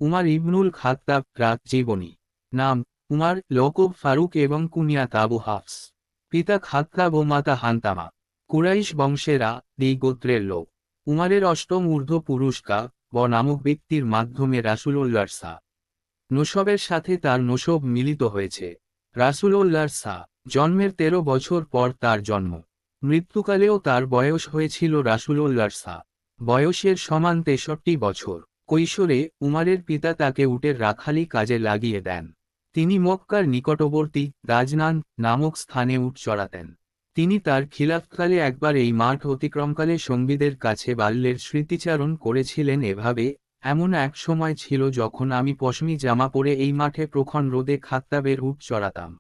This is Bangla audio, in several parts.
উমার ইবনুল খাত্তাব রাত জীবনী। নাম উমার, লকব ফারুক এবং কুনিয়াত আবু হাফস। পিতা খাত্তাব ও মাতা হান্তামা। কুরাইশ বংশেরা গোত্রের লোক। উমারের অষ্টম ঊর্ধ্ব পুরুষকা নামক ব্যক্তির মাধ্যমে রাসূলুল্লাহর নসবের সাথে তার নসব মিলিত হয়েছে। রাসূলুল্লাহর জন্মের ১৩ বছর পর তার জন্ম। মৃত্যুকালেও তার বয়স হয়েছিল রাসূলুল্লাহর বয়সের সমান ৬৩ বছর। কৈশোরে উমারের পিতা তাকে উটের রাখালি কাজে লাগিয়ে দেন। তিনি মক্কার নিকটবর্তী দাজনান নামক স্থানে উট চড়াতেন। তিনি তার খিলাফতকালে একবার এই মাঠ অতিক্রমকালে সঙ্গীদের কাছে বাল্যের স্মৃতিচারণ করেছিলেন এভাবে, এমন এক সময় ছিল যখন আমি পশমি জামা পরে এই মাঠে প্রখর রোদে খাত্তাবের উট চড়াতাম।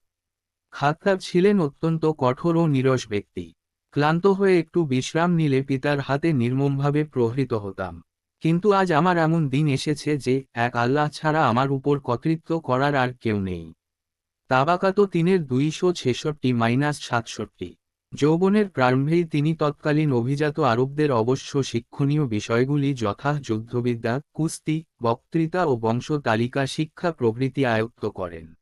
খাত্তাব ছিলেন অত্যন্ত কঠোর ও নিরস ব্যক্তি। ক্লান্ত হয়ে একটু বিশ্রাম নিলে পিতার হাতে নির্মমভাবে প্রহৃত হতাম। কিন্তু আজ আমার এমন দিন এসেছে যে এক আল্লাহ ছাড়া আমার উপর কর্তৃত্ব করার আর কেউ নেই। তাবাকাত ৩-২66-৬৭। যৌবনের প্রারম্ভেই তিনি তৎকালীন অভিজাত আরবদের অবশ্য শিক্ষণীয় বিষয়গুলি যথা যুদ্ধবিদ্যা, কুস্তি, বক্তৃতা ও বংশতালিকা শিক্ষা প্রভৃতি আয়ত্ত করেন।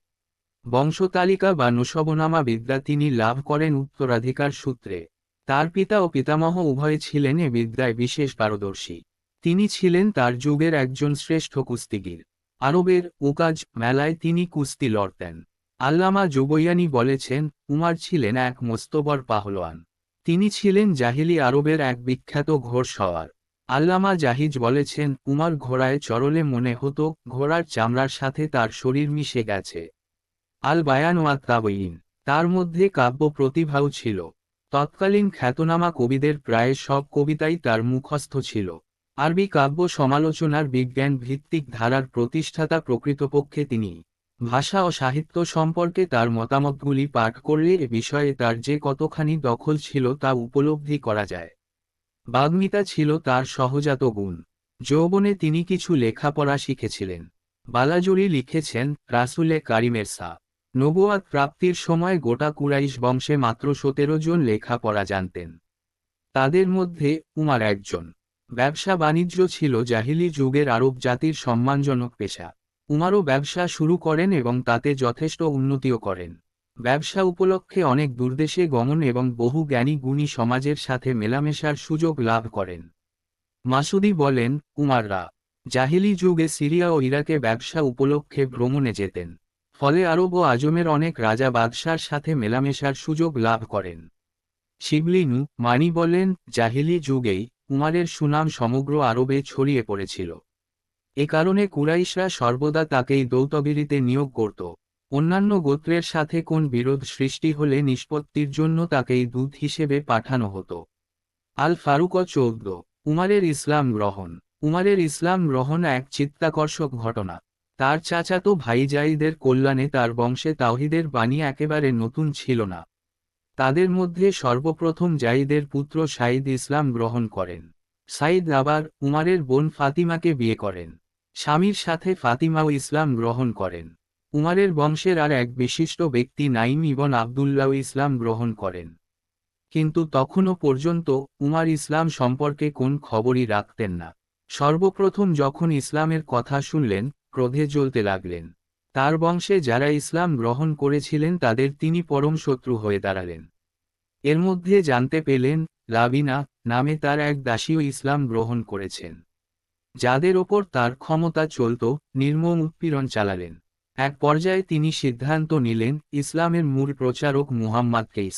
বংশতালিকা বা নসবনামা বিদ্যা তিনি লাভ করেন উত্তরাধিকার সূত্রে। তার পিতা ও পিতামহ উভয়ে ছিলেন এ বিদ্যায় বিশেষ পারদর্শী। তিনি ছিলেন তার যুগের একজন শ্রেষ্ঠ কুস্তিগীর। আরবের উকাজ মেলায় তিনি কুস্তি লড়তেন। আল্লামা জুবৈয়ানি বলেছেন, উমার ছিলেন এক মস্তবর পাহলোয়ান। তিনি ছিলেন জাহিলি আরবের এক বিখ্যাত ঘোড়সওয়ার। আল্লামা জাহিজ বলেছেন, উমার ঘোড়ায় চড়লে মনে হতো ঘোড়ার চামড়ার সাথে তার শরীর মিশে গেছে। আল বায়ান ওয়াত তাবয়িন। তার মধ্যে কাব্য প্রতিভাও ছিল। তৎকালীন খ্যাতনামা কবিদের প্রায় সব কবিতাই তার মুখস্থ ছিল। আরবি কাব্য সমালোচনার বিজ্ঞান ভিত্তিক ধারার প্রতিষ্ঠাতা প্রকৃতপক্ষে তিনি। ভাষা ও সাহিত্য সম্পর্কে তার মতামতগুলি পাঠ করলে এ বিষয়ে তার যে কতখানি দখল ছিল তা উপলব্ধি করা যায়। বাগ্মিতা ছিল তার সহজাত গুণ। যৌবনে তিনি কিছু লেখাপড়া শিখেছিলেন। বালাজুরি লিখেছেন, রাসূলে কারিমের নবুয়াত প্রাপ্তির সময় গোটা কুরাইশ বংশে মাত্র ১৭ জন লেখাপড়া জানতেন। তাদের মধ্যে উমার একজন। ব্যবসা বাণিজ্য ছিল জাহিলি যুগের আরব জাতির সম্মানজনক পেশা। উমারও ব্যবসা শুরু করেন এবং তাতে যথেষ্ট উন্নতিও করেন। ব্যবসা উপলক্ষে অনেক দূরদেশে গমন এবং বহু জ্ঞানী গুণী সমাজের সাথে মেলামেশার সুযোগ লাভ করেন। মাসুদি বলেন, উমাররা জাহিলি যুগে সিরিয়া ও ইরাকে ব্যবসা উপলক্ষে ভ্রমণে যেতেন। ফলে আরব ও আজমের অনেক রাজা বাদশার সাথে মেলামেশার সুযোগ লাভ করেন। শিবলি মানি বলেন, জাহিলি যুগেই উমারের সুনাম সমগ্র আরবে ছড়িয়ে পড়েছিল। এ কারণে কুরাইশরা সর্বদা তাকেই দৌতগিরিতে নিয়োগ করত। অন্যান্য গোত্রের সাথে কোন বিরোধ সৃষ্টি হলে নিষ্পত্তির জন্য তাকেই দূত হিসেবে পাঠানো হতো। আল ফারুক ১৪। উমারের ইসলাম গ্রহণ। উমারের ইসলাম গ্রহণ এক চিত্তাকর্ষক ঘটনা। তার চাচাতো ভাই যায়েদের কল্যাণে তার বংশে তাওহীদের বাণী একেবারে নতুন ছিল না। তাদের মধ্যে সর্বপ্রথম যায়েদের পুত্র সাঈদ ইসলাম গ্রহণ করেন। সাঈদ আবার উমারের বোন ফাতিমাকে বিয়ে করেন। স্বামীর সাথে ফাতিমাও ইসলাম গ্রহণ করেন। উমারের বংশের আর এক বিশিষ্ট ব্যক্তি নাঈম ইবন আবদুল্লাহ ইসলাম গ্রহণ করেন। কিন্তু তখনও পর্যন্ত উমার ইসলাম সম্পর্কে কোন খবরই রাখতেন না। সর্বপ্রথম যখন ইসলামের কথা শুনলেন, ক্রোধে জ্বলতে লাগলেন। তার বংশে যারা ইসলাম গ্রহণ করেছিলেন তাদের তিনি পরম শত্রু হয়ে দাঁড়ালেন। এর মধ্যে জানতে পেলেন, লাবিনা নামে তার এক দাসীও ইসলাম গ্রহণ করেছেন। যাদের ওপর তার ক্ষমতা চলত, নির্মম উৎপীড়ন চালালেন। এক পর্যায়ে তিনি সিদ্ধান্ত নিলেন, ইসলামের মূল প্রচারক মুহাম্মাদকে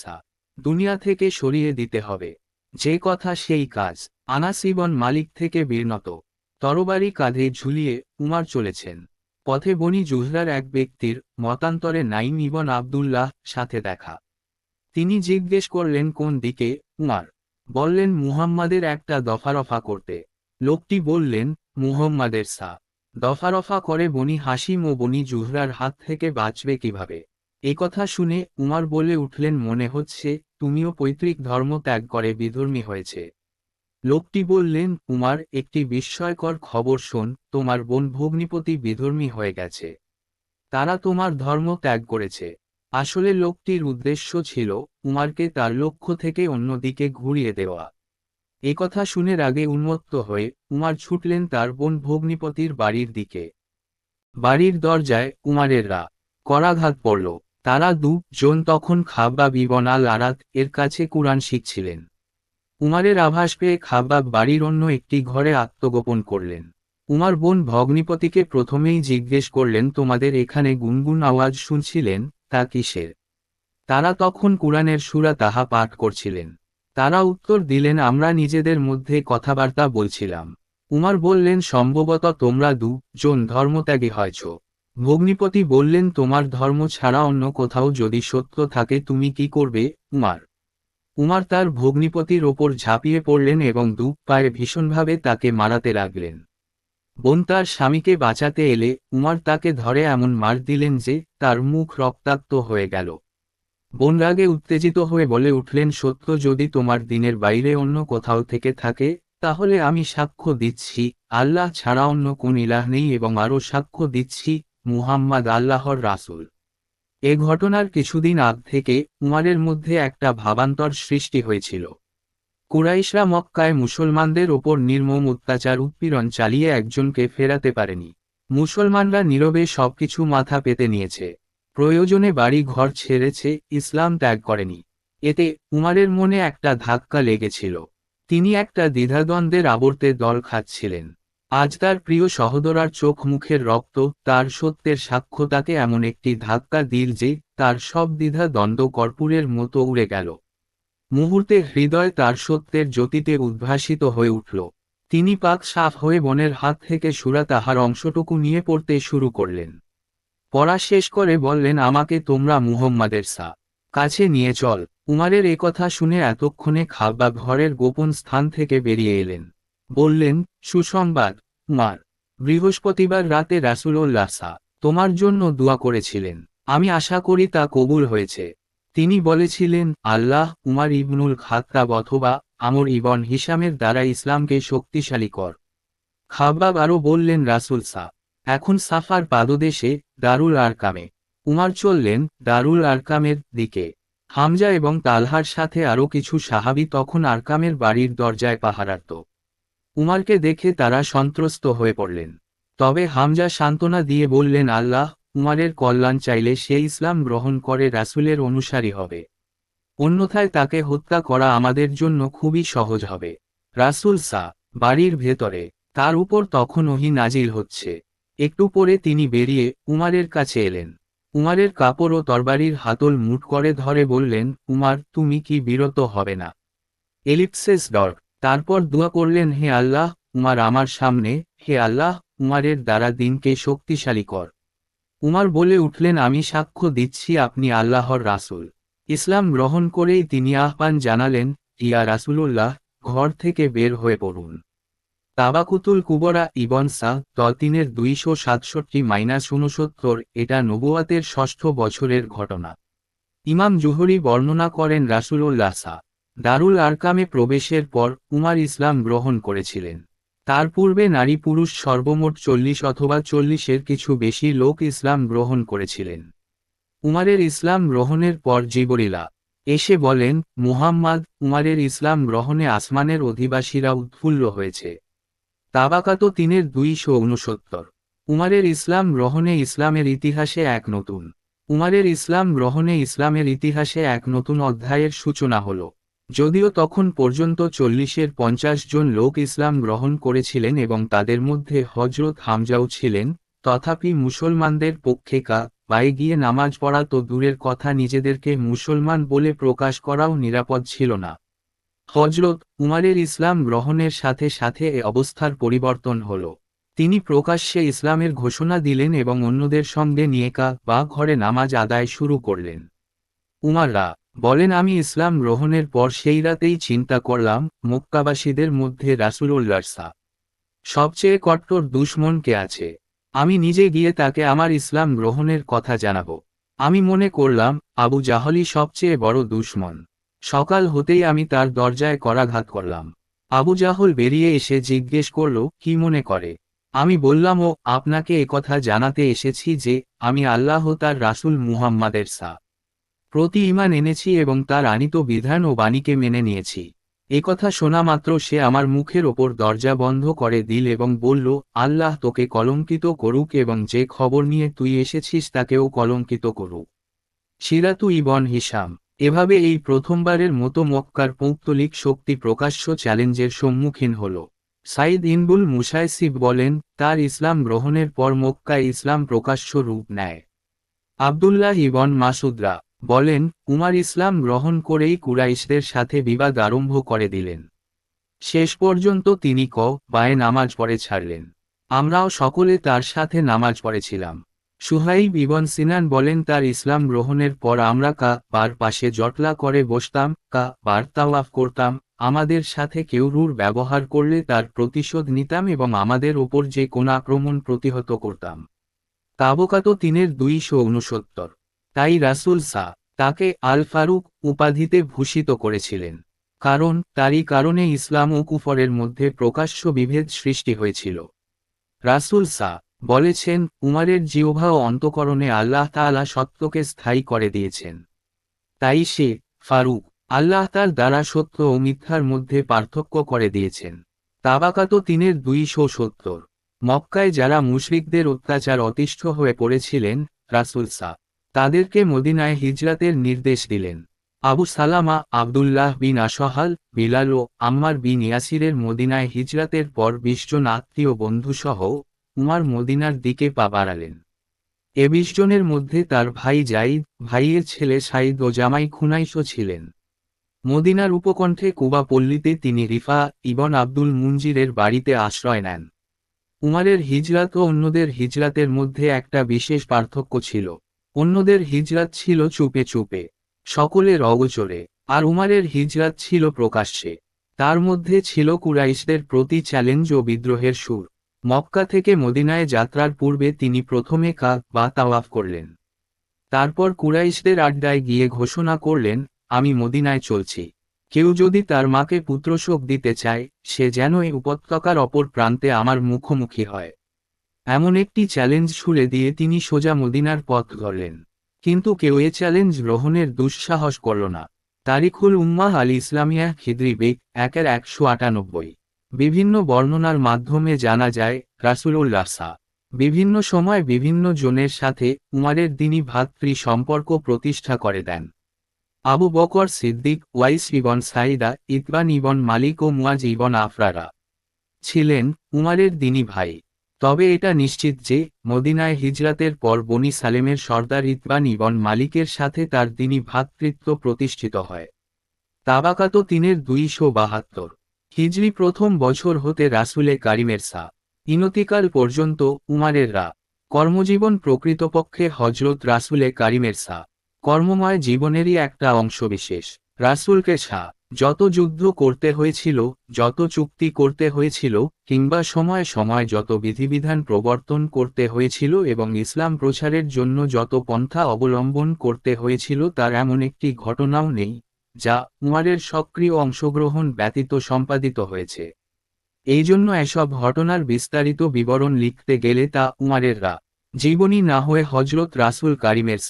দুনিয়া থেকে সরিয়ে দিতে হবে। যে কথা সেই কাজ। আনাস ইবন মালিক থেকে বিরনত তরবারি কাঁধে ঝুলিয়ে উমার চলেছেন। পথে বনি জুহরার এক ব্যক্তির মতান্তরে নাঈম ইবন আবদুল্লাহ সাথে দেখা। তিনি জিজ্ঞেস করলেন, কোন দিকে? উমার বললেন, মুহাম্মাদের একটা দফারফা করতে। লোকটি বললেন, মুহাম্মাদের দফারফা করে বনি হাসিম ও বনি জুহরার হাত থেকে বাঁচবে কিভাবে? এ কথা শুনে উমার বলে উঠলেন, মনে হচ্ছে তুমিও পৈতৃক ধর্ম ত্যাগ করে বিধর্মী হয়েছে। লোকটি বললেন, উমার, একটি বিস্ময়কর খবর শোন, তোমার বোন ভগ্নিপতি বিধর্মী হয়ে গেছে। তারা তোমার ধর্ম ত্যাগ করেছে। আসলে লোকটির উদ্দেশ্য ছিল উমারকে তার লক্ষ্য থেকে অন্যদিকে ঘুরিয়ে দেওয়া। এ কথা শুনে রাগে উন্মত্ত হয়ে উমার ছুটলেন তার বোন ভগ্নিপতির বাড়ির দিকে। বাড়ির দরজায় উমারেররা করাঘাত পড়ল। তারা দুজন তখন খাব্বাব ইবন আল আরাত এর কাছে কুরআন শিখছিলেন। উমারের আভাস পেয়ে খাব্বাব বাড়ির অন্য একটি ঘরে আত্মগোপন করলেন। উমার বোন ভগ্নিপতিকে প্রথমেই জিজ্ঞেস করলেন, তোমাদের এখানে গুনগুন আওয়াজ শুনছিলেন, তা কিসের? তারা তখন কুরআনের সূরা তাহা পাঠ করছিলেন। তারা উত্তর দিলেন, আমরা নিজেদের মধ্যে কথাবার্তা বলছিলাম। উমার বললেন, সম্ভবত তোমরা দুজন ধর্মত্যাগী হয়েছ। ভগ্নিপতি বললেন, তোমার ধর্ম ছাড়া অন্য কোথাও যদি সত্য থাকে তুমি কি করবে? উমার তার ভগ্নিপতির ওপর ঝাঁপিয়ে পড়লেন এবং দু পায়ে ভীষণভাবে তাকে মারাতে লাগলেন। বোন তার স্বামীকে বাঁচাতে এলে উমার তাকে ধরে এমন মার দিলেন যে তার মুখ রক্তাক্ত হয়ে গেল। বোন রাগে উত্তেজিত হয়ে বলে উঠলেন, সত্য যদি তোমার দিনের বাইরে অন্য কোথাও থেকে থাকে, তাহলে আমি সাক্ষ্য দিচ্ছি আল্লাহ ছাড়া অন্য কোন ইলাহ নেই, এবং আরও সাক্ষ্য দিচ্ছি মুহাম্মদ আল্লাহর রাসূল। এ ঘটনার কিছুদিন আগ থেকে উমারের মধ্যে একটা ভাবান্তর সৃষ্টি হয়েছিল। কুরাইশরা মক্কায় মুসলমানদের ওপর নির্মম অত্যাচার উৎপীড়ন চালিয়ে একজনকে ফেরাতে পারেনি। মুসলমানরা নীরবে সবকিছু মাথা পেতে নিয়েছে, প্রয়োজনে বাড়ি ঘর ছেড়েছে, ইসলাম ত্যাগ করেনি। এতে উমারের মনে একটা ধাক্কা লেগেছিল। তিনি একটা দ্বিধাদ্বন্দ্বের আবর্তে দল খাচ্ছিলেন। আজ তার প্রিয় সহোদরার চোখ মুখের রক্ত, তার সত্যের সাক্ষ্য তাকে এমন একটি ধাক্কা দিল যে তার সব দ্বিধা দ্বন্দ্ব কর্পূরের মতো উড়ে গেল। মুহূর্তে হৃদয় তার সত্যের জ্যোতিতে উদ্ভাসিত হয়ে উঠল। তিনি পাক সাফ হয়ে বোনের হাত থেকে সূরা তাহার অংশটুকু নিয়ে পড়তে শুরু করলেন। পড়া শেষ করে বললেন, আমাকে তোমরা মুহাম্মাদের কাছে নিয়ে চল। উমারের একথা শুনে এতক্ষণে খাব্বাব ঘরের গোপন স্থান থেকে বেরিয়ে এলেন। বললেন, সুসংবাদ উমার, বৃহস্পতিবার রাতে রাসূলুল্লাহ তোমার জন্য দোয়া করেছিলেন, আমি আশা করি তা কবুল হয়েছে। তিনি বলেছিলেন, আল্লাহ উমার ইবনুল খাত্তাব অথবা আমর ইবন হিশামের দ্বারা ইসলামকে শক্তিশালী কর। খাব্বাব আরও বললেন, রাসূল এখন সাফার পাদদেশে দারুল আরকামে। উমার চললেন দারুল আরকামের দিকে। হামজা এবং তালহার সাথে আরও কিছু সাহাবী তখন আরকামের বাড়ির দরজায় পাহারারত। উমারকে দেখে তারা সন্ত্রস্ত হয়ে পড়লেন। তবে হামজা সান্ত্বনা দিয়ে বললেন, আল্লাহ উমারের কল্যাণ চাইলে সে ইসলাম গ্রহণ করে রাসূলের অনুসারী হবে, অন্যথায় তাকে হত্যা করা আমাদের জন্য খুবই সহজ হবে। রাসূল বাড়ির ভেতরে, তার উপর তখন ওহী নাজিল হচ্ছে। একটু পরে তিনি বেরিয়ে উমারের কাছে এলেন। উমারের কাপড় ও তরবারির হাতল মুঠ করে ধরে বললেন, উমার, তুমি কি বিরত হবে না? তারপর দোয়া করলেন, হে আল্লাহ উমার আমার সামনে, হে আল্লাহ উমারের দ্বারা দিনকে শক্তিশালী কর। উমার বলে উঠলেন, আমি সাক্ষ্য দিচ্ছি আপনি আল্লাহর রাসূল। ইসলাম গ্রহণ করেই তিনি আহ্বান জানালেন, ইয়া রাসূলুল্লাহ, ঘর থেকে বের হয়ে পড়ুন। তাবাকুতুল কুবরা ইবন 3 267-69। এটা নবুয়াতের ষষ্ঠ বছরের ঘটনা। ইমাম জুহরি বর্ণনা করেন, রাসূলুল্লাহ দারুল আরকামে প্রবেশের পর উমার ইসলাম গ্রহণ করেছিলেন। তার পূর্বে নারী পুরুষ সর্বমোট 40 অথবা 40-এর কিছু বেশি লোক ইসলাম গ্রহণ করেছিলেন। উমারের ইসলাম গ্রহণের পর জিবরিলা এসে বলেন, মুহাম্মদ উমারের ইসলাম গ্রহণে আসমানের অধিবাসীরা উৎফুল্ল হয়েছে। তাবাকাত 3-269। উমারের ইসলাম গ্রহণে ইসলামের ইতিহাসে এক নতুন উমারের ইসলাম গ্রহণে ইসলামের ইতিহাসে এক নতুন অধ্যায়ের সূচনা হল। যদিও তখন পর্যন্ত 40-এর 50 জন লোক ইসলাম গ্রহণ করেছিলেন এবং তাদের মধ্যে হযরত হামজাও ছিলেন, তথাপি মুসলমানদের পক্ষে বায়ে গিয়ে নামাজ পড়া তো দূরের কথা, নিজেদেরকে মুসলমান বলে প্রকাশ করাও নিরাপদ ছিল না। হযরত উমারের ইসলাম গ্রহণের সাথে সাথে এ অবস্থার পরিবর্তন হল। তিনি প্রকাশ্যে ইসলামের ঘোষণা দিলেন এবং অন্যদের সঙ্গে নিয়ে ঘরে নামাজ আদায় শুরু করলেন। উমাররা বলেন, আমি ইসলাম গ্রহণের পর সেই রাতেই চিন্তা করলাম, মক্কাবাসীদের মধ্যে রাসূলুল্লাহর সবচেয়ে কট্টর দুশমন কে আছে। আমি নিজে গিয়ে তাকে আমার ইসলাম গ্রহণের কথা জানাবো। আমি মনে করলাম আবু জাহলই সবচেয়ে বড় দুশমন। সকাল হতেই আমি তার দরজায় করাঘাত করলাম। আবু জাহল বেরিয়ে এসে জিজ্ঞেস করল, কি মনে করে? আমি বললাম, ও আপনাকে একথা জানাতে এসেছি যে আমি আল্লাহ তার রাসূল মুহাম্মাদের প্রতি ঈমান এনেছি এবং তার আনীত বিধান ও বাণীকে মেনে নিয়েছি। একথা শোনা মাত্র সে আমার মুখের ওপর দরজা বন্ধ করে দিল এবং বলল, আল্লাহ তোকে কলঙ্কিত করুক এবং যে খবর নিয়ে তুই এসেছিস তাকেও কলঙ্কিত করুক। সিরাতু ইবন হিশাম। এভাবে এই প্রথমবারের মতো মক্কার পৌত্তলিক শক্তি প্রকাশ্য চ্যালেঞ্জের সম্মুখীন হল। সাইদ ইনবুল মুসাইসিব বলেন, তার ইসলাম গ্রহণের পর মক্কায় ইসলাম প্রকাশ্য রূপ নেয়। আবদুল্লাহ ইবন মাসুদরা বলেন, উমার ইসলাম গ্রহণ করেই কুরাইশদের সাথে বিবাদ আরম্ভ করে দিলেন। শেষ পর্যন্ত তিনি বায়ে নামাজ পড়ে ছাড়লেন। আমরাও সকলে তার সাথে নামাজ পড়েছিলাম। সুহাইব ইবন সিনান বলেন, তার ইসলাম গ্রহণের পর আমরা বার পাশে জটলা করে বসতাম, বার তাওয়াফ করতাম, আমাদের সাথে কেউ রূঢ় ব্যবহার করলে তার প্রতিশোধ নিতাম এবং আমাদের ওপর যে কোনো আক্রমণ প্রতিহত করতাম। তাবকাত 3-269। তাই রাসূল তাকে আল ফারুক উপাধিতে ভূষিত করেছিলেন, কারণ তারই কারণে ইসলাম ও কুফরের মধ্যে প্রকাশ্য বিভেদ সৃষ্টি হয়েছিল। রাসূল বলেছেন, উমারের জিহ্বা ও অন্তঃকরণে আল্লাহ তাআলা সত্যকে স্থায়ী করে দিয়েছেন। তাই সে ফারুক, আল্লাহ তার দ্বারা সত্য ও মিথ্যার মধ্যে পার্থক্য করে দিয়েছেন। তাবাকাত 3-270। মক্কায় যারা মুশরিকদের অত্যাচার অতিষ্ঠ হয়ে পড়েছিলেন, রাসূল তাদেরকে মদিনায় হিজরাতের নির্দেশ দিলেন। আবু সালামা, আবদুল্লাহ বিন আশহাল, বিলাল ও আম্মার বিন ইয়াসিরের মদিনায় হিজরাতের পর 20 জন আত্মীয় বন্ধুসহ উমার মদিনার দিকে পা বাড়ালেন। এ 20 জনের মধ্যে তার ভাই জাইদ, ভাইয়ের ছেলে সাইদ ও জামাই খুনাইশও ছিলেন। মদিনার উপকণ্ঠে কুবা পল্লীতে তিনি রিফা ইবন আব্দুল মুনজিরের বাড়িতে আশ্রয় নেন। উমারের হিজরাত ও অন্যদের হিজরাতের মধ্যে একটা বিশেষ পার্থক্য ছিল। অন্যদের হিজরাত ছিল চুপে চুপে, সকলের অগোচরে, আর উমারের হিজরাত ছিল প্রকাশ্যে। তার মধ্যে ছিল কুরাইশদের প্রতি চ্যালেঞ্জ ও বিদ্রোহের সুর। মক্কা থেকে মদিনায় যাত্রার পূর্বে তিনি প্রথমে বা তাওয়াফ করলেন। তারপর কুরাইশদের আড্ডায় গিয়ে ঘোষণা করলেন, আমি মদিনায় চলছি। কেউ যদি তার মাকে পুত্রশোক দিতে চায়, সে যেন এই উপত্যকার অপর প্রান্তে আমার মুখোমুখি হয়। এমন একটি চ্যালেঞ্জ ছুড়ে দিয়ে তিনি সোজা মদিনার পথ ধরলেন। কিন্তু কেউ এ চ্যালেঞ্জ গ্রহণের দুঃসাহস করল না। তারিখুল উম্মাহ আল ইসলামিয়া খিদ্রি বেগ 1-198। বিভিন্ন বর্ণনার মাধ্যমে জানা যায়, রাসূলুল্লাহ বিভিন্ন সময় বিভিন্ন জনের সাথে উমারের দ্বীনি ভ্রাতৃ সম্পর্ক প্রতিষ্ঠা করে দেন। আবু বকর সিদ্দিক, ওয়াইস ইবন সাইদা, ইতবান ইবন মালিক ও মুয়াজ ইবন আফরারা ছিলেন উমারের দ্বীনি ভাই। তবে এটা নিশ্চিত যে, মদিনায় হিজরাতের পর বনি সালেমের সর্দার ইতবান ইবন মালিকের সাথে তার দ্বীনি ভ্রাতৃত্ব প্রতিষ্ঠিত হয়। তাবাকাত 3-272। হিজরি প্রথম বছর হতে রাসূলে কারিমের ইনতিকাল পর্যন্ত উমারের কর্মজীবন প্রকৃতপক্ষে হযরত রাসূলে কারিমের কর্মময় জীবনেরই একটা অংশবিশেষ। রাসূলকে যত যুদ্ধ করতে হয়েছিল, যত চুক্তি করতে হয়েছিল, কিংবা সময় সময় যত বিধিবিধান প্রবর্তন করতে হয়েছিল এবং ইসলাম প্রচারের জন্য যত পন্থা অবলম্বন করতে হয়েছিল, তার এমন একটি ঘটনাও নেই যা উমারের সক্রিয় অংশগ্রহণ ব্যতীত সম্পাদিত হয়েছে। এই জন্য এসব ঘটনার বিস্তারিত বিবরণ লিখতে গেলে তা উমারের জীবনী না হয়ে হযরত রাসূল কারিমের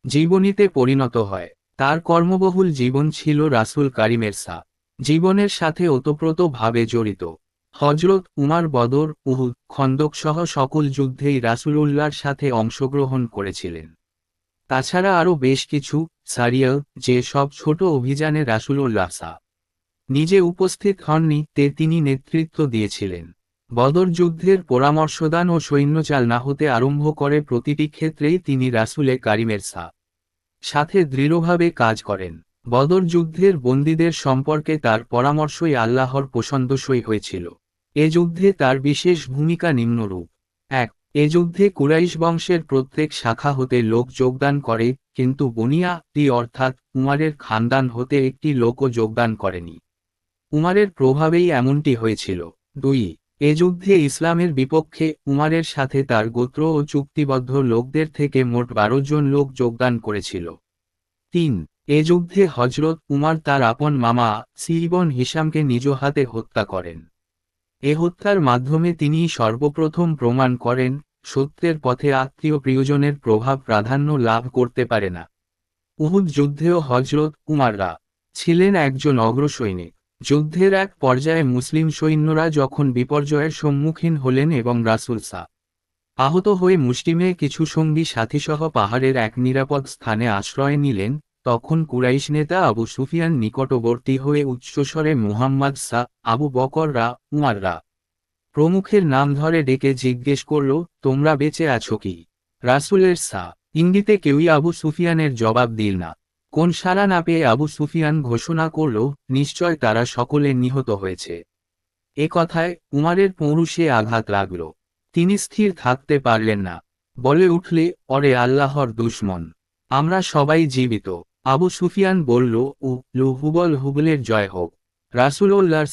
জীবনীতে পরিণত হয়। তার কর্মবহুল জীবন ছিল রাসূল কারিমের জীবনের সাথে ওতপ্রোতভাবে জড়িত। হযরত উমার বদর, উহুদ, খন্দক সহ সকল যুদ্ধেই রাসূলুল্লাহর সাথে অংশগ্রহণ করেছিলেন। তাছাড়া আরও বেশ কিছু সারিয়া, যে সব ছোট অভিযানে রাসূলুল্লাহ নিজে উপস্থিত হননি, তিনি নেতৃত্ব দিয়েছিলেন। বদর যুদ্ধের পরামর্শদান ও সৈন্যচালনা হতে আরম্ভ করে প্রতিটি ক্ষেত্রেই তিনি রাসূলে কারিমের সাথে দৃঢ়ভাবে কাজ করেন। বদর যুদ্ধের বন্দীদের সম্পর্কে তার পরামর্শই আল্লাহর পছন্দসই হয়েছিল। এ যুদ্ধে তার বিশেষ ভূমিকা নিম্নরূপ: 1. এ যুদ্ধে কুরাইশ বংশের প্রত্যেক শাখা হতে লোক যোগদান করে, কিন্তু বনিয়া অর্থাৎ উমারের খানদান হতে একটি লোকও যোগদান করেনি। উমারের প্রভাবেই এমনটি হয়েছিল। 2. এ যুদ্ধে ইসলামের বিপক্ষে উমারের সাথে তার গোত্র ও চুক্তিবদ্ধ লোকদের থেকে মোট 12 জন লোক যোগদান করেছিল। 3. এ যুদ্ধে হযরত উমার তার আপন মামা ইবন হিশামকে নিজ হাতে হত্যা করেন। এ হত্যার মাধ্যমে তিনি সর্বপ্রথম প্রমাণ করেন, সত্যের পথে আত্মীয় প্রিয়জনের প্রভাব প্রাধান্য লাভ করতে পারে না। উহুদ যুদ্ধেও হযরত উমার ছিলেন একজন অগ্রসৈনিক। যুদ্ধের এক পর্যায়ে মুসলিম সৈন্যরা যখন বিপর্যয়ের সম্মুখীন হলেন এবং রাসূল আহত হয়ে মুষ্টিমে কিছু সঙ্গী সাথীসহ পাহাড়ের এক নিরাপদ স্থানে আশ্রয় নিলেন, তখন কুরাইশ নেতা আবু সুফিয়ান নিকটবর্তী হয়ে উচ্চস্বরে মুহাম্মদ আবু বকররা, উমাররা প্রমুখের নাম ধরে ডেকে জিজ্ঞেস করল, তোমরা বেঁচে আছো কি? রাসূলের ইঙ্গিতে কেউই আবু সুফিয়ানের জবাব দিল না। কোন সাড়া না পেয়ে আবু সুফিয়ান ঘোষণা করল, নিশ্চয় তারা সকলে নিহত হয়েছে। এ কথায় উমারের পৌরুষে আঘাত লাগল। তিনি স্থির থাকতে পারলেন না, বলে উঠলে, অরে আল্লাহর দুশমন, আমরা সবাই জীবিত। আবু সুফিয়ান বলল, হুবল হুবলের জয় হোক। রাসূলুল্লাহর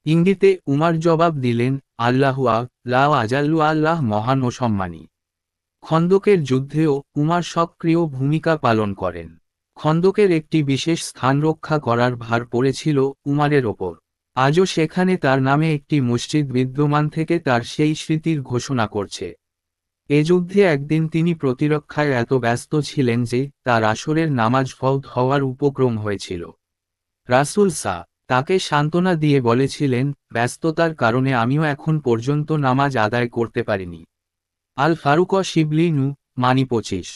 ইঙ্গিতে উমার জবাব দিলেন, আল্লাহু লা আজাল্লু, আল্লাহ মহান ও সম্মানী। খন্দকের যুদ্ধেও উমার সক্রিয় ভূমিকা পালন করেন। খন্দকের একটি বিশেষ স্থান রক্ষা করার ভার পড়েছিল উমারের ওপর। আজও সেখানে তার নামে একটি মসজিদ বিদ্যমান থেকে তার সেই স্মৃতির ঘোষণা করছে। এ যুদ্ধে একদিন তিনি প্রতিরক্ষায় এত ব্যস্ত ছিলেন যে তার আসরের নামাজ ফওত হওয়ার উপক্রম হয়েছিল। রাসূল তাকে সান্ত্বনা দিয়ে বলেছিলেন, ব্যস্ততার কারণে আমিও এখন পর্যন্ত নামাজ আদায় করতে পারিনি। আল ফারুক শিবলি মানি 25।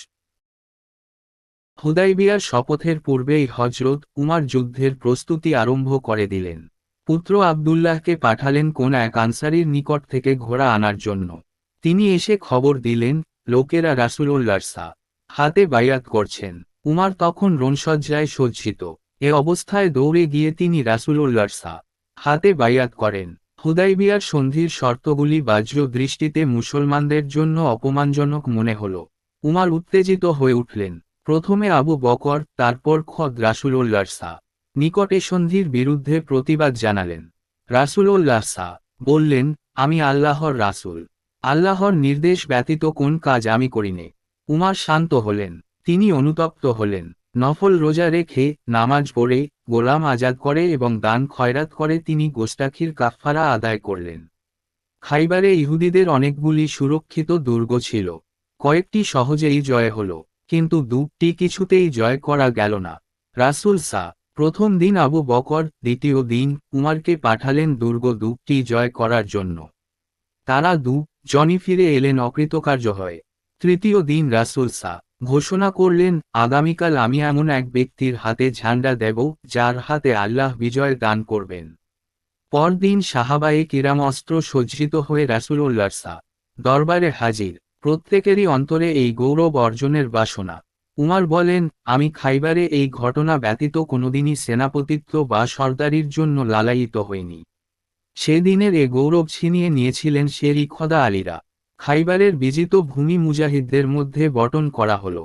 হুদাইবিয়ার শপথের পূর্বেই হযরত উমার যুদ্ধের প্রস্তুতি আরম্ভ করে দিলেন। পুত্র আবদুল্লাহকে পাঠালেন কোন এক আনসারীর নিকট থেকে ঘোড়া আনার জন্য। তিনি এসে খবর দিলেন, লোকেরা রাসূলুল্লাহর হাতে বায়াত করছেন। উমার তখন রণসজ্জায় সজ্জিত। এ অবস্থায় দৌড়ে গিয়ে তিনি রাসূলুল্লাহর হাতে বায়াত করেন। হুদাইবিয়ার সন্ধির শর্তগুলি বাহ্য দৃষ্টিতে মুসলমানদের জন্য অপমানজনক মনে হল। উমার উত্তেজিত হয়ে উঠলেন। প্রথমে আবু বকর, তারপর খোদ রাসূলুল্লাহর নিকটে সন্ধির বিরুদ্ধে প্রতিবাদ জানালেন। রাসূলুল্লাহ বললেন, আমি আল্লাহর রাসূল। আল্লাহর নির্দেশ ব্যতীত কোন কাজ আমি করিনে। উমার শান্ত হলেন। তিনি অনুতপ্ত হলেন। নফল রোজা রেখে, নামাজ পড়ে, গোলাম আজাদ করে এবং দান খয়রাত করে তিনি গোস্তাখির কাফফারা আদায় করলেন। খাইবারে ইহুদিদের অনেকগুলি সুরক্ষিত দুর্গ ছিল। কয়েকটি সহজেই জয় হল, কিন্তু দুটি কিছুতেই জয় করা গেল না। রাসূল প্রথম দিন আবু বকর, দ্বিতীয় দিন উমারকে পাঠালেন দুর্গ দুটি জয় করার জন্য। তারা জনই ফিরে এলেন অকৃতকার্য হয়ে। তৃতীয় দিন রাসূল ঘোষণা করলেন, আগামীকাল আমি এমন এক ব্যক্তির হাতে ঝান্ডা দেব যার হাতে আল্লাহ বিজয় দান করবেন। পরদিন সাহাবায়ে কিরাম অস্ত্র সজ্জিত হয়ে রাসূলুল্লাহর দরবারে হাজির। প্রত্যেকেরই অন্তরে এই গৌরব অর্জনের বাসনা। উমার বলেন, আমি খাইবারে এই ঘটনা ব্যতীত কোনোদিনই সেনাপতিত্ব বা সর্দারির জন্য লালায়িত হইনি। সেদিনের এ গৌরব ছিনিয়ে নিয়েছিলেন শেরিখদা আলীরা। খাইবারের বিজিত ভূমি মুজাহিদদের মধ্যে বণ্টন করা হল।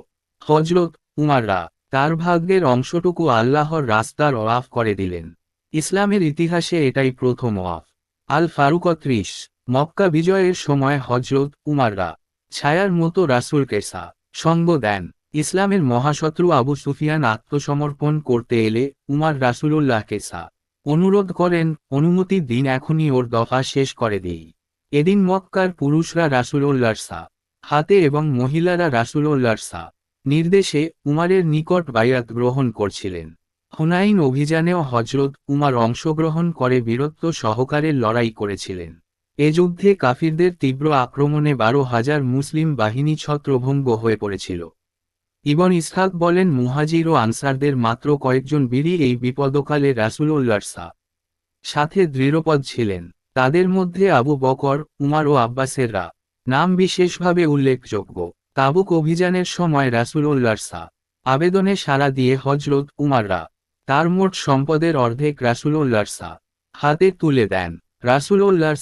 হযরত উমাররা তার ভাগ্যের অংশটুকু আল্লাহর রাস্তার ওয়াফ করে দিলেন। ইসলামের ইতিহাসে এটাই প্রথম ওয়াফ। আল ফারুক 30। মক্কা বিজয়ের সময় হযরত উমাররা ছায়ার মতো রাসূলকে সঙ্গ দেন। ইসলামের মহাশত্রু আবু সুফিয়ান আত্মসমর্পণ করতে এলে উমার রাসূলুল্লাহকে অনুরোধ করেন, অনুমতি দিন, এখনই ওর দফা শেষ করে দিই। এদিন মক্কার পুরুষরা রাসূলুল্লাহর হাতে এবং মহিলারা রাসূলুল্লাহর নির্দেশে উমারের নিকট বায়াত গ্রহণ করছিলেন। হুনাইন অভিযানেও হযরত উমার অংশগ্রহণ করে বীরত্ব সহকারে লড়াই করেছিলেন। এ যুদ্ধে কাফিরদের তীব্র আক্রমণে 12,000 মুসলিম বাহিনী ছত্রভঙ্গ হয়ে পড়েছিল। ইবন ইসহাক বলেন, মুহাজির ও আনসারদের মাত্র কয়েকজন বীরই এই বিপদকালে রাসূলুল্লাহর সাথে দৃঢ়পদ ছিলেন। তাদের মধ্যে আবু বকর, উমার ও আব্বাসেররা নাম বিশেষভাবে উল্লেখযোগ্য। তাবুক অভিযানের সময় রাসূলুল্লাহর আবেদনে সাড়া দিয়ে হযরত উমাররা তার মোট সম্পদের অর্ধেক রাসূলুল্লাহর হাতে তুলে দেন। রাসূলুল্লাহর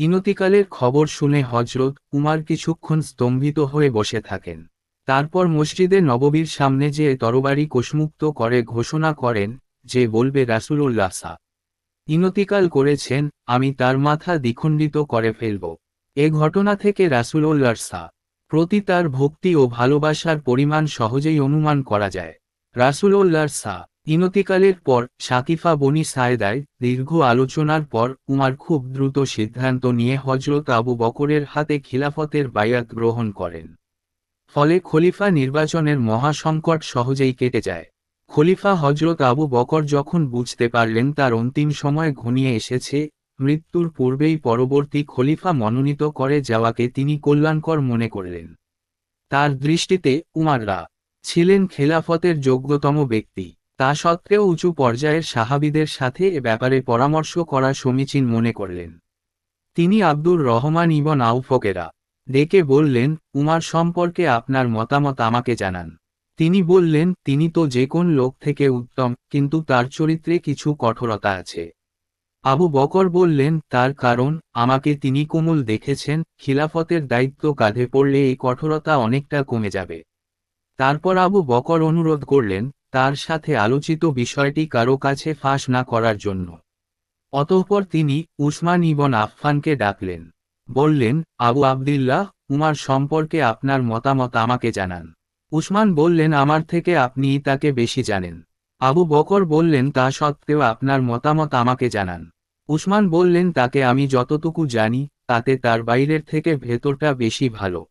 ইনতিকালের খবর শুনে হযরত উমার কিছুক্ষণ স্তম্ভিত হয়ে বসে থাকেন। তারপর মসজিদে নববীর সামনে যে তরবারি কোষমুক্ত করে ঘোষণা করেন, যে বলবে রাসূলুল্লাহ ইনতিকাল করেছেন, আমি তার মাথা দ্বিখণ্ডিত করে ফেলব। এ ঘটনা থেকে রাসূলুল্লাহর প্রতি তার ভক্তি ও ভালোবাসার পরিমাণ সহজেই অনুমান করা যায়। রাসূলুল্লাহর ইনতিকালের পর সাকিফা বনি সায়েদায় দীর্ঘ আলোচনার পর উমার খুব দ্রুত সিদ্ধান্ত নিয়ে হযরত আবু বকরের হাতে খিলাফতের বায়াত গ্রহণ করেন। ফলে খলিফা নির্বাচনের মহাসংকট সহজেই কেটে যায়। খলিফা হজরত আবু বকর যখন বুঝতে পারলেন তার অন্তিম সময় ঘনিয়ে এসেছে, মৃত্যুর পূর্বেই পরবর্তী খলিফা মনোনীত করে যাওয়াকে তিনি কল্যাণকর মনে করলেন। তার দৃষ্টিতে উমাররা ছিলেন খেলাফতের যোগ্যতম ব্যক্তি। তা সত্ত্বেও উঁচু পর্যায়ের সাহাবীদের সাথে এ ব্যাপারে পরামর্শ করা সমীচীন মনে করলেন। তিনি আব্দুর রহমান ইবন আউফকেরা ডেকে বললেন, উমার সম্পর্কে আপনার মতামত আমাকে জানান। তিনি বললেন, তিনি তো যে কোন লোক থেকে উত্তম, কিন্তু তার চরিত্রে কিছু কঠোরতা আছে। আবু বকর বললেন, তার কারণ, আমাকে তিনি কোমল দেখেছেন, খিলাফতের দায়িত্ব কাঁধে পড়লে এই কঠোরতা অনেকটা কমে যাবে। তারপর আবু বকর অনুরোধ করলেন, তার সাথে আলোচিত বিষয়টি কারো কাছে ফাঁস না করার জন্য। অতঃপর তিনি উসমান ইবন আফফানকে ডাকলেন। বললেন, আবু আবদিল্লাহ, উমার সম্পর্কে আপনার মতামত আমাকে জানান। উসমান বললেন, আমার থেকে আপনিই তাকে বেশি জানেন। আবু বকর বললেন, তা সত্ত্বেও আপনার মতামত আমাকে জানান। উসমান বললেন, তাকে আমি যতটুকু জানি, তাতে তার বাইরের থেকে ভেতরটা বেশি ভালো।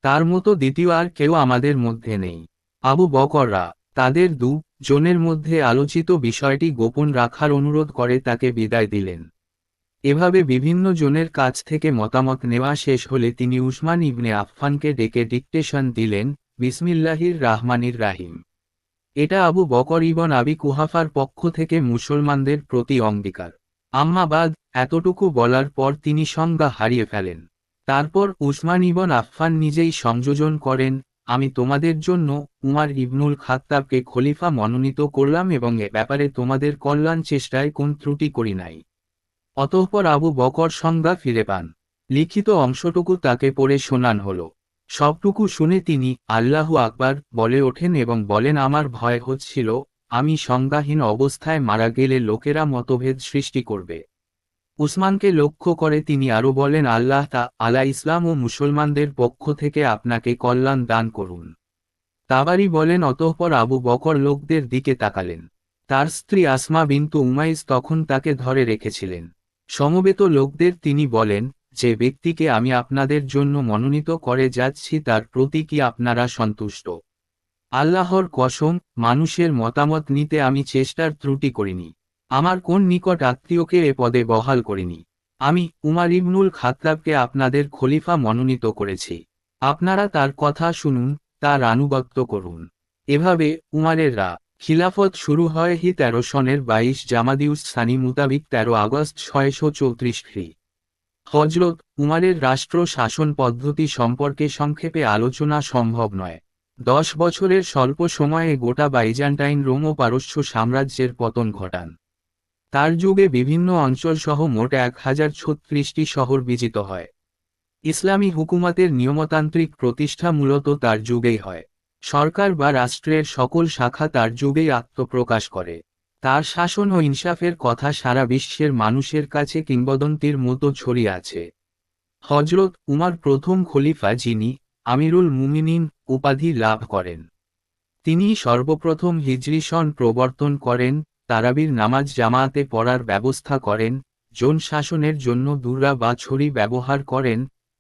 তার মতো দ্বিতীয় আর কেউ আমাদের মধ্যে নেই। আবু বকররা তাদের জনের মধ্যে আলোচিত বিষয়টি গোপন রাখার অনুরোধ করে তাকে বিদায় দিলেন। এভাবে বিভিন্ন জনের কাছ থেকে মতামত নেওয়া শেষ হলে তিনি উসমান ইবনে আফফানকে ডেকে ডিকটেশন দিলেন, বিসমিল্লাহির রাহমানির রাহিম। এটা আবু বকর ইবন আবি কুহাফার পক্ষ থেকে মুসলমানদের প্রতি অঙ্গীকার। আম্মাবাদ, এতটুকু বলার পর তিনি সংজ্ঞা হারিয়ে ফেলেন। তারপর উসমান ইবন আফফান নিজেই সংযোজন করেন, আমি তোমাদের জন্য উমার ইবনুল খাত্তাবকে খলিফা মনোনীত করলাম এবং এ ব্যাপারে তোমাদের কল্যাণ চেষ্টায় কোন ত্রুটি করি নাই। অতঃপর আবু বকর সংজ্ঞা ফিরে পান। লিখিত অংশটুকু তাকে পড়ে শোনান হল। সবটুকু শুনে তিনি আল্লাহু আকবার বলে ওঠেন এবং বলেন, আমার ভয় হচ্ছিল আমি সংজ্ঞাহীন অবস্থায় মারা গেলে লোকেরা মতভেদ সৃষ্টি করবে। উসমানকে লক্ষ্য করে তিনি আরও বলেন, আল্লাহ তাআলা ইসলাম ও মুসলমানদের পক্ষ থেকে আপনাকে কল্যাণ দান করুন। তাবারি বলেন, অতঃপর আবু বকর লোকদের দিকে তাকালেন। তার স্ত্রী আসমা বিনতু উমাইস তখন তাকে ধরে রেখেছিলেন। সমবেত লোকদের তিনি বলেন, যে ব্যক্তিকে আমি আপনাদের জন্য মনোনীত করে যাচ্ছি তার প্রতি কি আপনারা সন্তুষ্ট? আল্লাহর কসম, মানুষের মতামত নিতে আমি চেষ্টার ত্রুটি করিনি। আমার কোন নিকট আত্মীয়কে এ পদে বহাল করিনি। আমি উমার ইবনুল খাত্তাবকে আপনাদের খলিফা মনোনীত করেছি। আপনারা তার কথা শুনুন, তার আনুগত্য করুন। এভাবে উমারের খিলাফত শুরু হয় হি 13 সনের 22 জামাদিউস সানি মোতাবিক 13 আগস্ট 634 খ্রি। হজরত উমারের রাষ্ট্র শাসন পদ্ধতি সম্পর্কে সংক্ষেপে আলোচনা সম্ভব নয়। 10 বছরের স্বল্প সময়ে গোটা বাইজান্টাইন রোম ও পারস্য সাম্রাজ্যের পতন ঘটান। তার যুগে বিভিন্ন অঞ্চলসহ মোট 1036টি শহর বিজিত হয়। ইসলামী হুকুমতের নিয়মতান্ত্রিক প্রতিষ্ঠা মূলত তার যুগেই হয়। সরকার বা রাষ্ট্রের সকল শাখা তার যুগেই আত্মপ্রকাশ করে। তার শাসন ও ইনসাফের কথা সারা বিশ্বের মানুষের কাছে কিংবদন্তির মতো ছড়িয়ে আছে। হজরত উমার প্রথম খলিফা যিনি আমিরুল মুমিনিন উপাধি লাভ করেন। তিনি সর্বপ্রথম হিজরি সন প্রবর্তন করেন, তারাবির নামাজ জামায়াতে পড়ার ব্যবস্থা করেন, জোন শাসনের জন্য দুর্রা বা ছড়ি ব্যবহার করেন,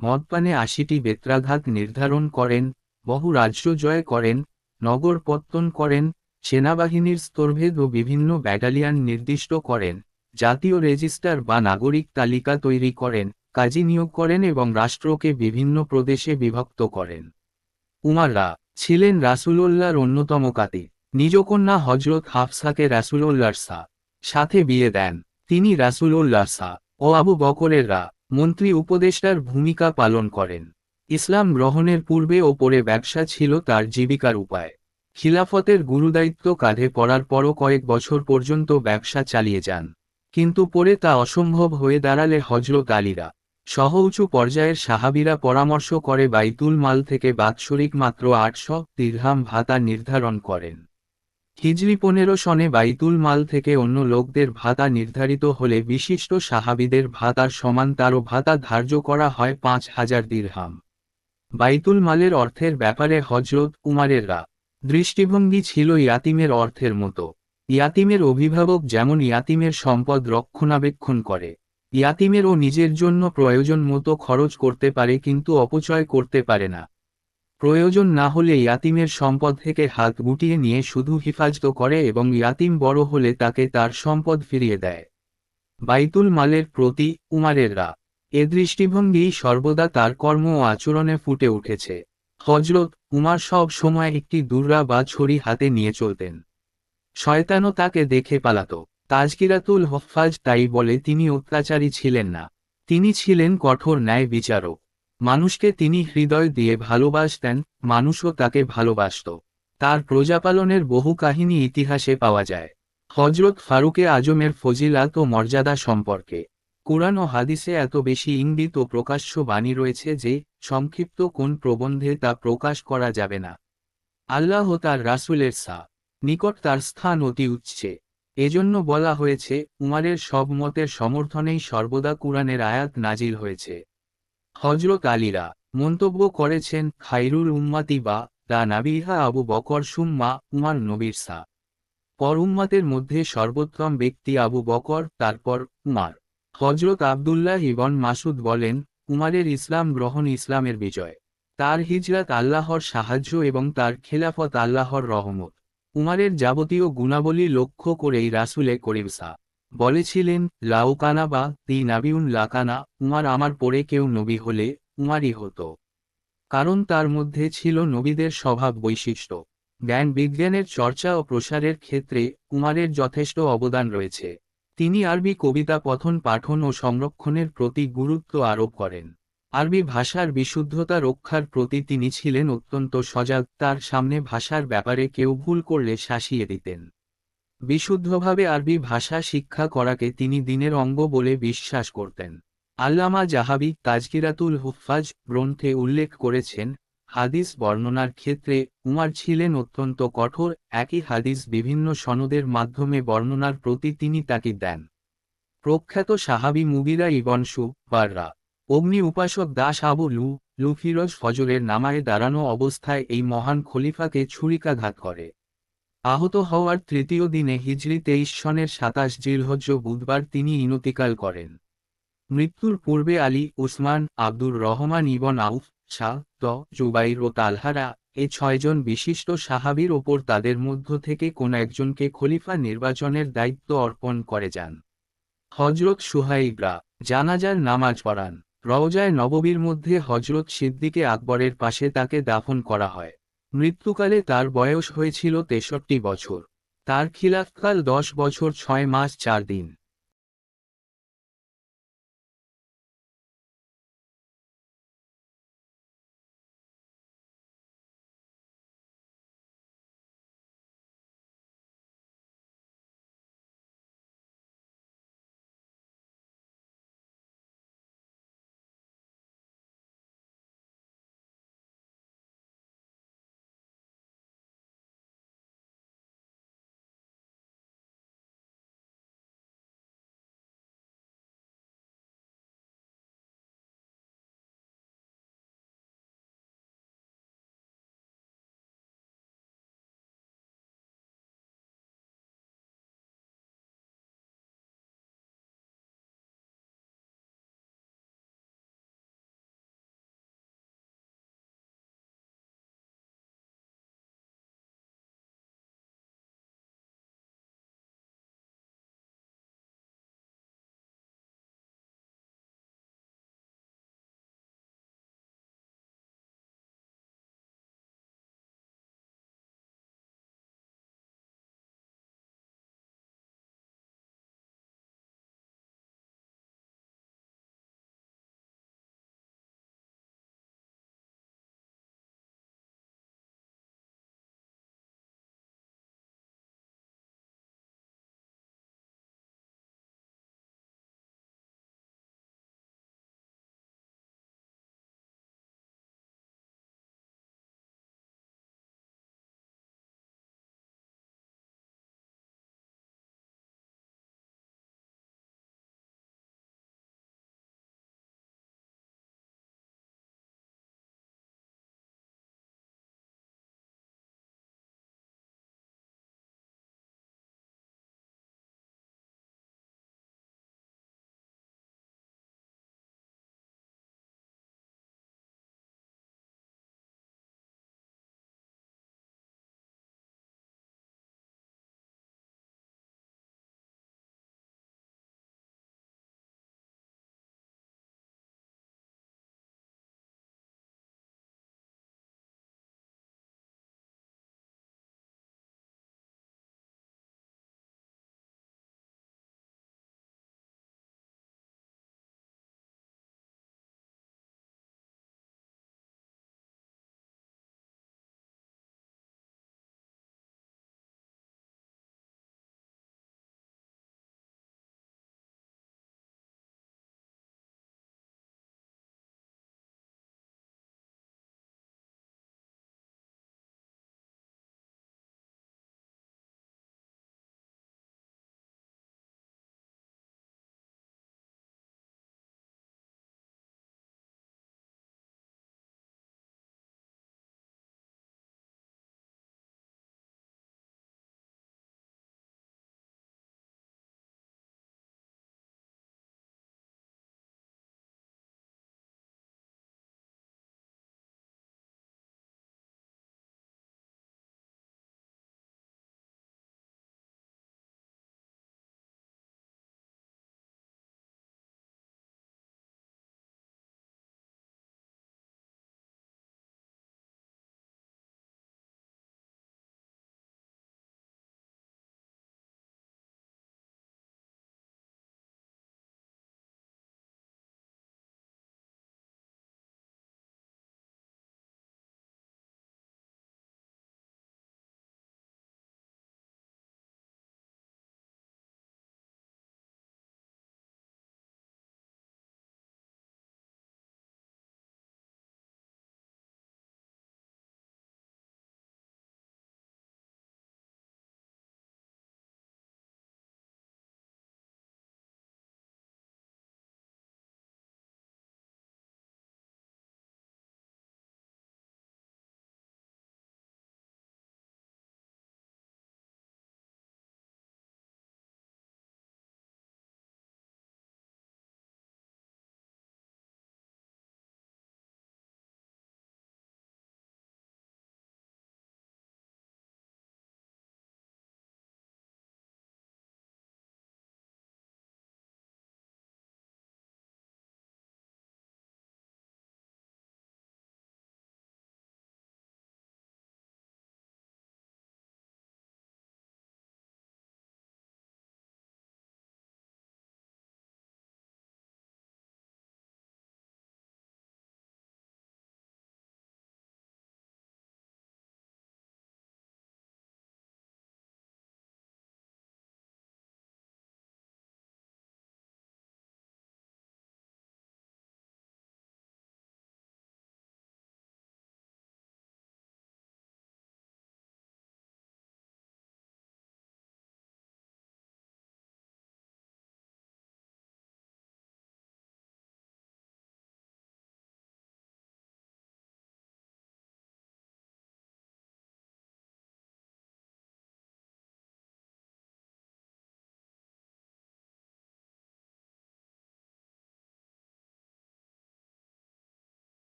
মদপানে 80টি বেত্রাঘাত নির্ধারণ করেন, বহু রাজ্য জয় করেন, নগর পত্তন করেন, সেনাবাহিনীর স্তরভেদ ও বিভিন্ন ব্যাটালিয়ন নির্দিষ্ট করেন, জাতীয় রেজিস্টার বা নাগরিক তালিকা তৈরি করেন, কাজী নিয়োগ করেন এবং রাষ্ট্রকে বিভিন্ন প্রদেশে বিভক্ত করেন। উমাররা ছিলেন রাসূলুল্লাহর অন্যতম কাতি। নিজ কন্যা হজরত হাফসাকে রাসূলুল্লাহর সাথে বিয়ে দেন। তিনি রাসূলুল্লাহ ও আবু বকরের মন্ত্রী উপদেষ্টার ভূমিকা পালন করেন। ইসলাম গ্রহণের পূর্বে ও পরে ব্যবসা ছিল তার জীবিকার উপায়। খিলাফতের গুরুদায়িত্ব কাঁধে পড়ার পরও কয়েক বছর পর্যন্ত ব্যবসা চালিয়ে যান। কিন্তু পরে তা অসম্ভব হয়ে দাঁড়ালে হজরত আলীরা সহ উঁচু পর্যায়ের সাহাবীরা পরামর্শ করে বাইতুল মাল থেকে বাৎসরিক মাত্র 800 দিরহাম ভাতা নির্ধারণ করেন। হিজরি 15 সনে বাইতুল মাল থেকে অন্য লোকদের ভাতা নির্ধারিত হলে বিশিষ্ট সাহাবীদের ভাতার সমান তারও ভাতা ধার্য করা হয় 5000 দিরহাম। বাইতুল মালের অর্থের ব্যাপারে হজরত উমারের দৃষ্টিভঙ্গি ছিল ইয়াতিমের অর্থের মতো। ইয়াতিমের অভিভাবক যেমন ইয়াতিমের সম্পদ রক্ষণাবেক্ষণ করে, ইয়াতিমেরও নিজের জন্য প্রয়োজন মতো খরচ করতে পারে কিন্তু অপচয় করতে পারে না। প্রয়োজন না হলে ইয়াতিমের সম্পদ থেকে হাত গুটিয়ে নিয়ে শুধু হিফাজত করে এবং ইয়াতিম বড় হলে তাকে তার সম্পদ ফিরিয়ে দেয়। বাইতুল মালের প্রতি উমারের রা এ দৃষ্টিভঙ্গি সর্বদা তার কর্ম ও আচরণে ফুটে উঠেছে। হজরত উমার সব সময় একটি দুর্রা বা ছড়ি হাতে নিয়ে চলতেন। শয়তানও তাকে দেখে পালাত। তাজকিরাতুল হফাজ তাই বলে তিনি অত্যাচারী ছিলেন না, তিনি ছিলেন কঠোর ন্যায় বিচারক। মানুষকে তিনি হৃদয় দিয়ে ভালোবাসতেন, মানুষও তাকে ভালোবাসত। তার প্রজাপালনের বহু কাহিনী ইতিহাসে পাওয়া যায়। হজরত ফারুকে আজমের ফজিলাত ও মর্যাদা সম্পর্কে কুরআন ও হাদিসে এত বেশি ইঙ্গিত ও প্রকাশ্য বাণী রয়েছে যে সংক্ষিপ্ত কোন প্রবন্ধে তা প্রকাশ করা যাবে না। আল্লাহ তার রাসূলের নিকট তার স্থান অতি উচ্চে। এজন্য বলা হয়েছে উমারের সব মতের সমর্থনেই সর্বদা কুরআনের আয়াত নাজিল হয়েছে। হজরত আলীরা মন্তব্য করেছেন, খাইরুল উম্মাতি বা দা নাবিহা আবু বকর সুম্মা উমার নবীর পর উম্মাতের মধ্যে সর্বোত্তম ব্যক্তি আবু বকর, তারপর উমার। হজরত আবদুল্লাহ ইবন মাসুদ বলেন, উমারের ইসলাম গ্রহণ ইসলামের বিজয়, তার হিজরাত আল্লাহর সাহায্য এবং তার খেলাফত আল্লাহর রহমত। উমারের যাবতীয় গুণাবলী লক্ষ্য করেই রাসূলে করিম বলেছিলেন, লাউকানা বা তি নাবিউন লাকানা, উমার আমার পরে কেউ নবী হলে উমারই হতো। কারণ তার মধ্যে ছিল নবীদের স্বভাব বৈশিষ্ট্য। জ্ঞান বিজ্ঞানের চর্চা ও প্রসারের ক্ষেত্রে উমারের যথেষ্ট অবদান রয়েছে। তিনি আরবি কবিতা পঠন পাঠন ও সংরক্ষণের প্রতি গুরুত্ব আরোপ করেন। আরবি ভাষার বিশুদ্ধতা রক্ষার প্রতি তিনি ছিলেন অত্যন্ত সজাগ, তার সামনে ভাষার ব্যাপারে কেউ ভুল করলে শাসিয়ে দিতেন। বিশুদ্ধভাবে আরবি ভাষা শিক্ষা করাকে তিনি দিনের অঙ্গ বলে বিশ্বাস করতেন। আল্লামা জাহাবি তাজকিরাতুল হুফাজ গ্রন্থে উল্লেখ করেছেন, হাদিস বর্ণনার ক্ষেত্রে উমার ছিলেন অত্যন্ত কঠোর, একই হাদিস বিভিন্ন সনদের মাধ্যমে বর্ণনার প্রতি তিনি তাকিদ দেন। প্রখ্যাত সাহাবি মুগিরা ইবন শুবাররা অগ্নি উপাসক দাস আবু লুফিরোজ ফজরের নামায়ে দাঁড়ানো অবস্থায় এই মহান খলিফাকে ছুরিকাঘাত করে। আহত হওয়ার তৃতীয় দিনে হিজরি 23 সনের 27 জিলহজ্জ বুধবার তিনি ইনতিকাল করেন। মৃত্যুর পূর্বে আলী, উসমান, আব্দুর রহমান ইবন আউফ, জুবাইর ও তালহারা এ 6 জন বিশিষ্ট সাহাবীর ওপর তাদের মধ্য থেকে কোন একজনকে খলিফা নির্বাচনের দায়িত্ব অর্পণ করে যান। হজরত সুহাইবরা জানাজার নামাজ পড়ান। রওজায়ে নববীর মধ্যে হজরত সিদ্দিকে আকবরের পাশে তাকে দাফন করা হয়। মৃত্যুকালে তার বয়স হয়েছিল 63 বছর। তার খিলাফতকাল 10 বছর 6 মাস 4 দিন।